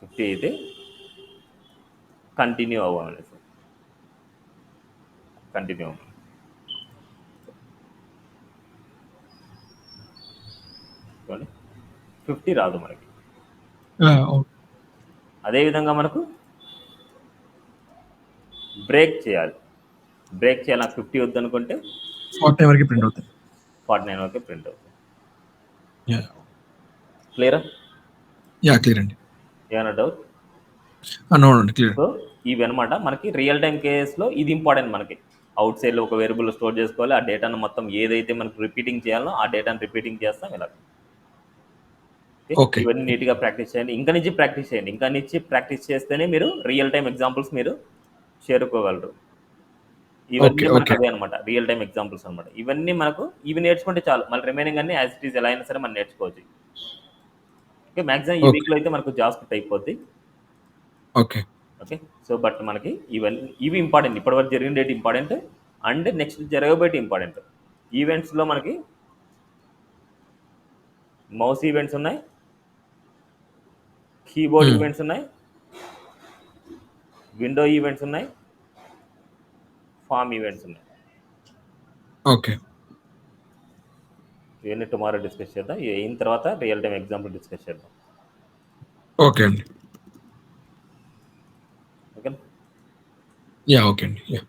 50 అయితే కంటిన్యూ అవ్వాలి సార్, కంటిన్యూ అవ్వాలి. చూడండి 50 రాదు మనకి. అదేవిధంగా మనకు బ్రేక్ చేయాలి. నాకు 50 వద్దు అనుకుంటే 49 వరకు ప్రింట్ అవుతుంది. 49 వరకు ప్రింట్ అవుతుంది. యా, క్లియరా? యా, క్లియర్ అండి. ఏమైనా డౌట్? నో అండి, క్లియర్. సో ఇవి అనమాట మనకి రియల్ టైం కేసెస్లో ఇది ఇంపార్టెంట్. మనకి అవుట్ సైడ్లో ఒక వేరియబుల్ స్టోర్ చేసుకోవాలి. ఆ డేటాను మొత్తం ఏదైతే మనకు రిపీటింగ్ చేయాలో ఆ డేటాను రిపీటింగ్ చేస్తాం ఇలా. ఓకే. ఇవన్నీ నీట్గా ప్రాక్టీస్ చేయండి. ఇంకా నుంచి ప్రాక్టీస్ చేయండి. ఇంకా నుంచి ప్రాక్టీస్ చేస్తేనే మీరు రియల్ టైం ఎగ్జాంపుల్స్ మీరు చేరుకోగలరు. ఇవన్నీ ఓకే. మనకు ఓకే. అదే అనమాట, రియల్ టైం ఎగ్జాంపుల్స్ అనమాట. ఇవన్నీ మనకు ఇవి నేర్చుకుంటే చాలు, మళ్ళీ రిమైనింగ్ అన్ని యాజ్ ఇట్ ఈస్ ఎలా అయినా సరే మనం నేర్చుకోవచ్చు. ఓకే, మ్యాక్సిమం ఈ ఓకే. వీక్లో అయితే మనకు జాబ్ ఫిట్ అయిపోద్ది. ఓకే. ఓకే, సో బట్ మనకి ఇవి ఇంపార్టెంట్. ఇప్పటివరకు జరిగిన డేట్ ఇంపార్టెంట్, అండ్ నెక్స్ట్ జరగబోయేటి ఇంపార్టెంట్. ఈవెంట్స్లో మనకి మౌస్ ఈవెంట్స్ ఉన్నాయి, కీబోర్డ్ ఈవెంట్స్ ఉన్నాయి, విండో ఈవెంట్స్ ఉన్నాయి, ఫామ్ ఈవెంట్స్ ఉన్నాయి. ఓకే. ఇవన్నీ టుమారో డిస్కస్ చేద్దాం. ఇవి అయిన తర్వాత రియల్ టైం ఎగ్జాంపుల్ డిస్కస్ చేద్దాం. ఓకే అండి. ఓకే. యా, ఓకే అండి. యా.